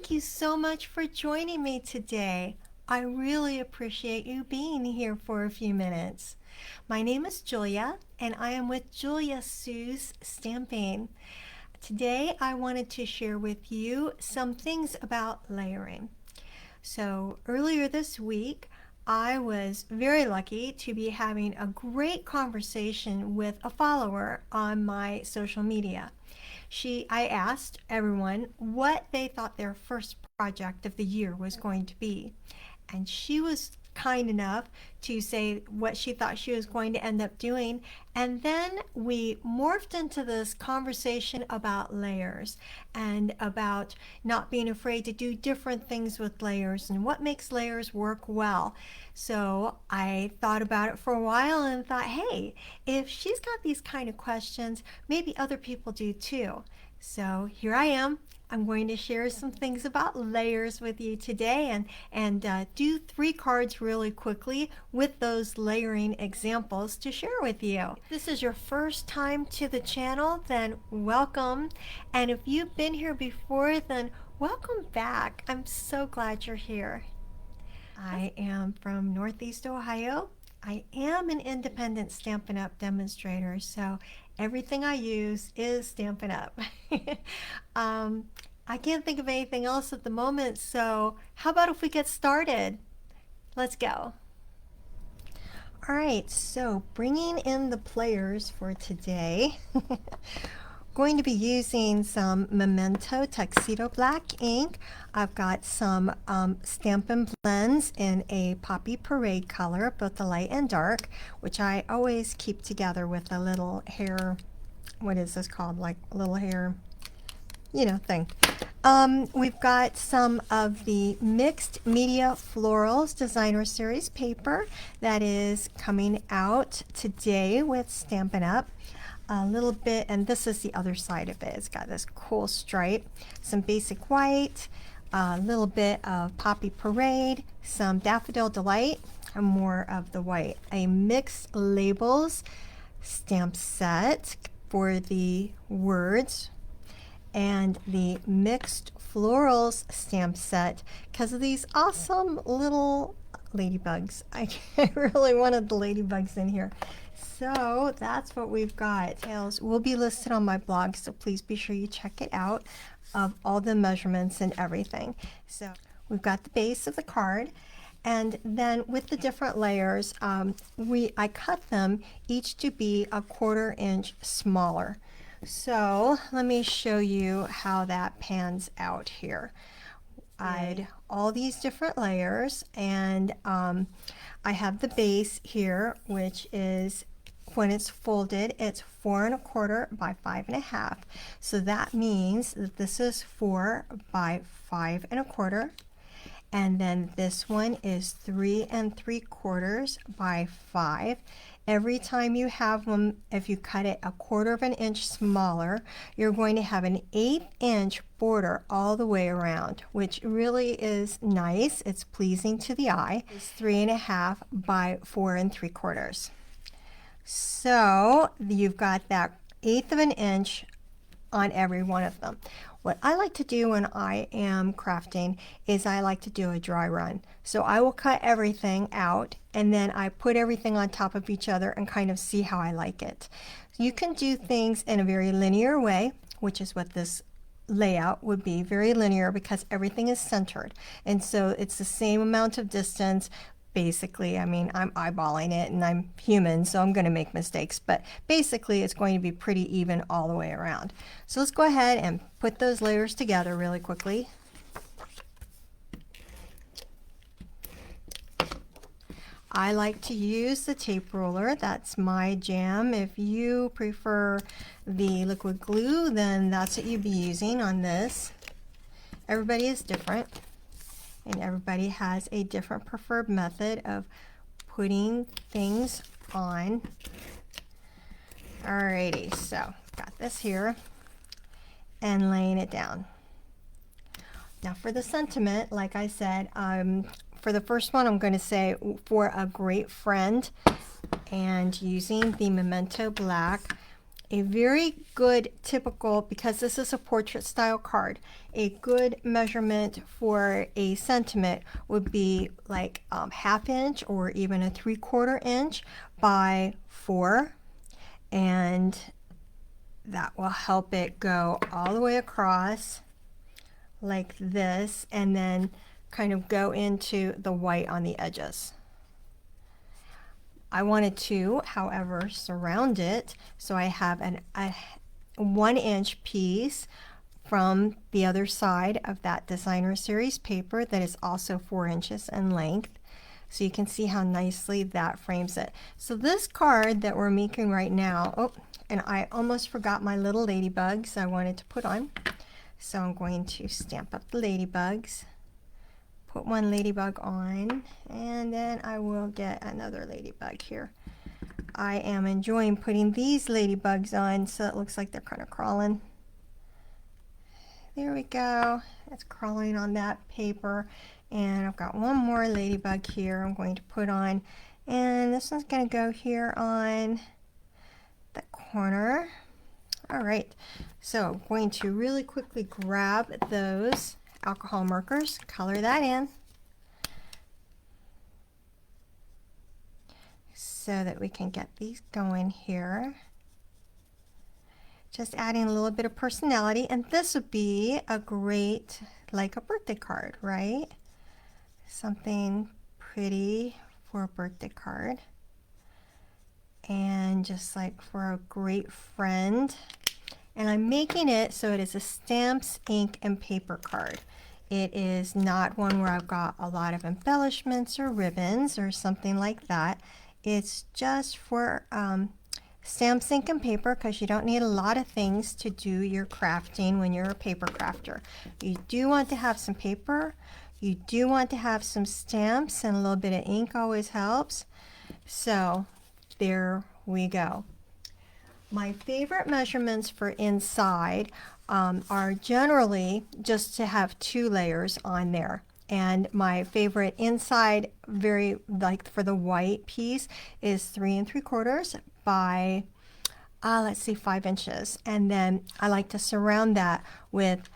Thank you so much for joining me today. I really appreciate you being here for a few minutes. My name is Julia, and I am with Julia Sue's Stamping. Today, I wanted to share with you some things about layering. So, earlier this week, I was very lucky to be having a great conversation with a follower on my social media. I asked everyone what they thought their first project of the year was going to be. And she was kind enough to say what she thought she was going to end up doing. And then we morphed into this conversation about layers and about not being afraid to do different things with layers and what makes layers work well. So I thought about it for a while and thought, hey, if she's got these kind of questions, maybe other people do too. So here I am. I'm going to share some things about layers with you today and do 3 cards really quickly with those layering examples to share with you. If this is your first time to the channel, then welcome. And if you've been here before, then welcome back. I'm so glad you're here. I am from Northeast Ohio. I am an independent Stampin' Up! Demonstrator, so everything I use is Stampin' Up! I can't think of anything else at the moment, so how about if we get started? Let's go. All right, so bringing in the players for today. Going to be using some Memento Tuxedo Black ink. I've got some Stampin' Blends in a Poppy Parade color, both the light and dark, which I always keep together with a little hair, what is this called, like a little hair, thing. We've got some of the Mixed Media Florals Designer Series paper that is coming out today with Stampin' Up! A little bit, and this is the other side of it. It's got this cool stripe, some basic white, a little bit of Poppy Parade, some Daffodil Delight, and more of the white. A mixed labels stamp set for the words, and the mixed florals stamp set because of these awesome little ladybugs. I really wanted the ladybugs in here. So that's what we've got. Details will be listed on my blog, so please be sure you check it out of all the measurements and everything. So we've got the base of the card, and then with the different layers, I cut them each to be 1/4 inch smaller. So let me show you how that pans out here. I had all these different layers, and I have the base here, which is, when it's folded, it's 4 1/4 by 5 1/2. So that means that this is 4 by 5 1/4. And then this one is 3 3/4 by 5. Every time you have one, if you cut it 1/4 inch smaller, you're going to have an 1/8 inch border all the way around, which really is nice. It's pleasing to the eye. It's 3 1/2 by 4 3/4. So you've got that 1/8 inch on every one of them. What I like to do when I am crafting is I like to do a dry run. So I will cut everything out, and then I put everything on top of each other and kind of see how I like it. You can do things in a very linear way, which is what this layout would be, very linear, because everything is centered. And so it's the same amount of distance. Basically, I mean, I'm eyeballing it and I'm human, so I'm going to make mistakes, but basically it's going to be pretty even all the way around. So let's go ahead and put those layers together really quickly. I like to use the tape roller. That's my jam. If you prefer the liquid glue, then that's what you'd be using on this. Everybody is different, and everybody has a different preferred method of putting things on. Alrighty, so got this here and laying it down. Now for the sentiment, like I said, for the first one, I'm going to say for a great friend, and using the Memento Black A very good typical, because this is a portrait style card, a good measurement for a sentiment would be like ½ inch or even a 3/4 inch by 4, and that will help it go all the way across like this, and then kind of go into the white on the edges. I wanted to, however, surround it, so I have a 1-inch piece from the other side of that designer series paper that is also 4 inches in length. So you can see how nicely that frames it. So this card that we're making right now, oh, and I almost forgot my little ladybugs I wanted to put on. So I'm going to stamp up the ladybugs, put one ladybug on, and then I will get another ladybug here. I am enjoying putting these ladybugs on so it looks like they're kind of crawling. There we go. It's crawling on that paper. And I've got one more ladybug here I'm going to put on. And this one's going to go here on the corner. All right. So I'm going to really quickly grab those alcohol markers, color that in, so that we can get these going here. Just adding a little bit of personality, and this would be a great, like a birthday card, right? Something pretty for a birthday card, and just like for a great friend. And I'm making it so it is a stamps, ink, and paper card. It is not one where I've got a lot of embellishments or ribbons or something like that. It's just for stamps, ink, and paper, because you don't need a lot of things to do your crafting when you're a paper crafter. You do want to have some paper, you do want to have some stamps, and a little bit of ink always helps. So there we go. My favorite measurements for inside are generally just to have 2 layers on there. And my favorite inside, very like for the white piece, is 3 3/4 by, let's see, 5 inches. And then I like to surround that with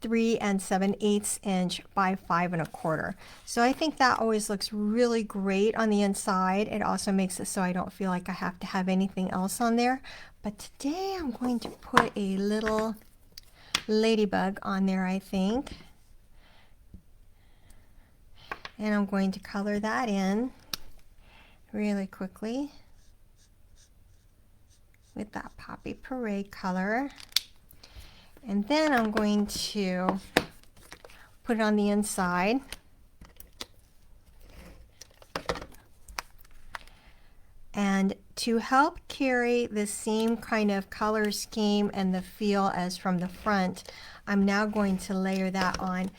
3 7/8 inch by 5 1/4. So I think that always looks really great on the inside. It also makes it so I don't feel like I have to have anything else on there. But today I'm going to put a little ladybug on there, I think. And I'm going to color that in really quickly with that Poppy Parade color. And then I'm going to put it on the inside. And to help carry the same kind of color scheme and the feel as from the front, I'm now going to layer that on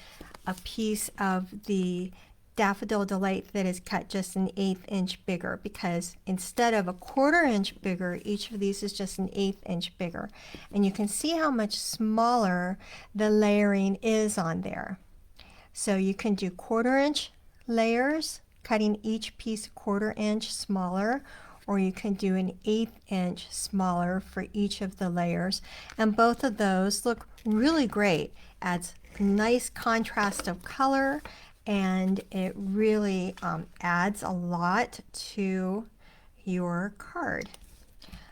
a piece of the Daffodil Delight that is cut just an 1/8 inch bigger, because instead of a 1/4 inch bigger, each of these is just an 1/8 inch bigger. And you can see how much smaller the layering is on there. So you can do 1/4 inch layers, cutting each piece a 1/4 inch smaller, or you can do an 1/8 inch smaller for each of the layers. And both of those look really great. Adds nice contrast of color, and it really adds a lot to your card.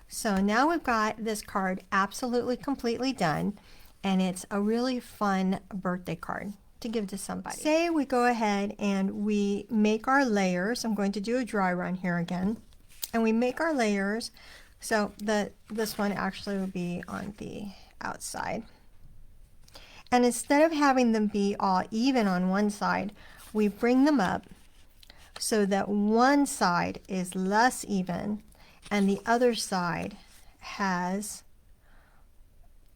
So now we've got this card absolutely completely done, and it's a really fun birthday card to give to somebody. Say we go ahead and we make our layers. I'm going to do a dry run here again. And we make our layers, so this one actually will be on the outside. And instead of having them be all even on one side, we bring them up so that one side is less even and the other side has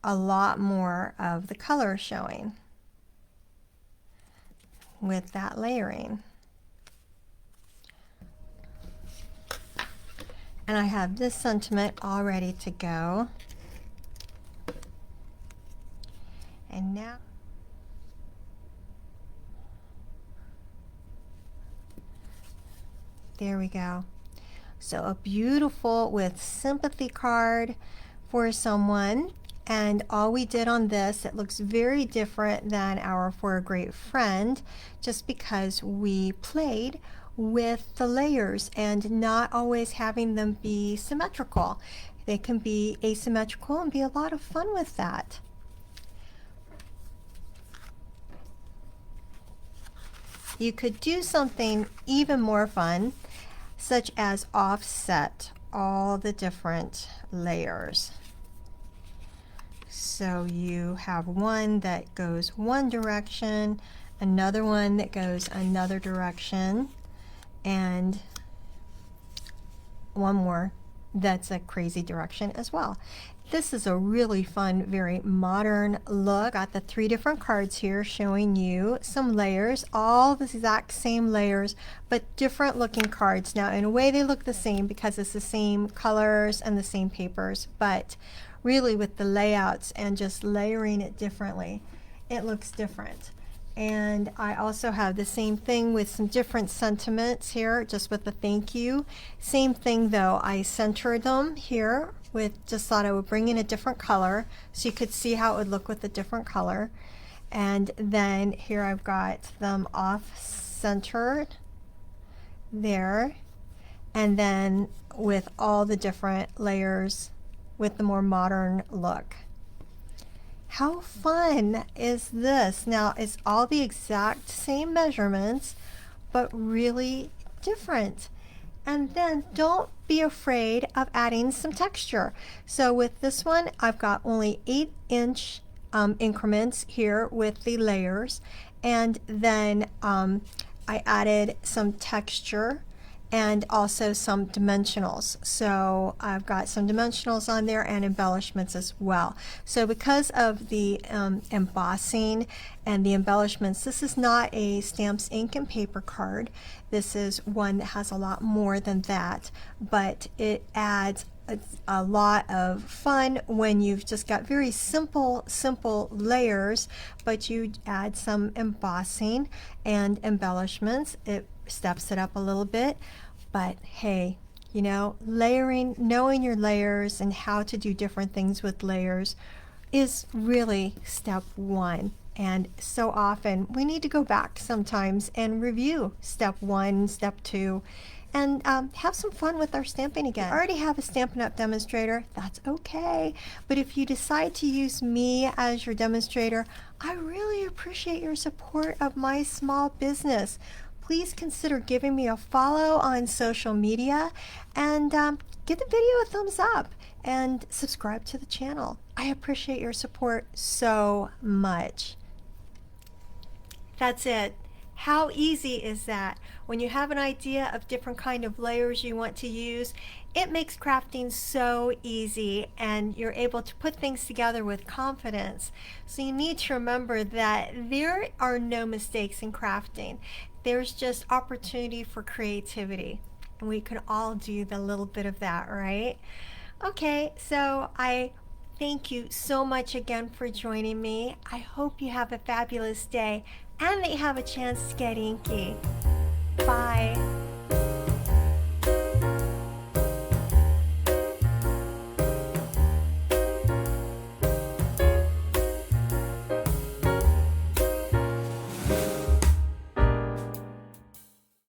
a lot more of the color showing with that layering. And I have this sentiment all ready to go. And now there we go. So a beautiful with sympathy card for someone. And all we did on this, it looks very different than our For a Great Friend, just because we played with the layers and not always having them be symmetrical. They can be asymmetrical and be a lot of fun with that. You could do something even more fun, such as offset all the different layers. So you have one that goes one direction, another one that goes another direction, and one more that's a crazy direction as well. This is a really fun, very modern look. Got the 3 different cards here showing you some layers, all the exact same layers, but different looking cards. Now, in a way, they look the same because it's the same colors and the same papers, but really with the layouts and just layering it differently, it looks different. And I also have the same thing with some different sentiments here, just with the thank you. Same thing though, I centered them here with, just thought I would bring in a different color so you could see how it would look with a different color. And then here I've got them off centered there, and then with all the different layers with the more modern look. How fun is this? Now, it's all the exact same measurements, but really different. And then don't be afraid of adding some texture. So with this one, I've got only 8-inch increments here with the layers. And then I added some texture and also some dimensionals. So I've got some dimensionals on there and embellishments as well. So because of the embossing and the embellishments, this is not a stamps, ink, and paper card. This is one that has a lot more than that, but it adds a lot of fun when you've just got very simple layers, but you add some embossing and embellishments. It steps it up a little bit, but hey, you know, layering, knowing your layers and how to do different things with layers is really step 1. And so often we need to go back sometimes and review step 1, step 2, and have some fun with our stamping again. If you already have a Stampin' Up! Demonstrator, that's okay. But if you decide to use me as your demonstrator, I really appreciate your support of my small business. Please consider giving me a follow on social media and give the video a thumbs up and subscribe to the channel. I appreciate your support so much. That's it. How easy is that? When you have an idea of different kind of layers you want to use, it makes crafting so easy and you're able to put things together with confidence. So you need to remember that there are no mistakes in crafting. There's just opportunity for creativity. And we can all do the little bit of that, right? Okay, so I thank you so much again for joining me. I hope you have a fabulous day and that you have a chance to get inky. Bye.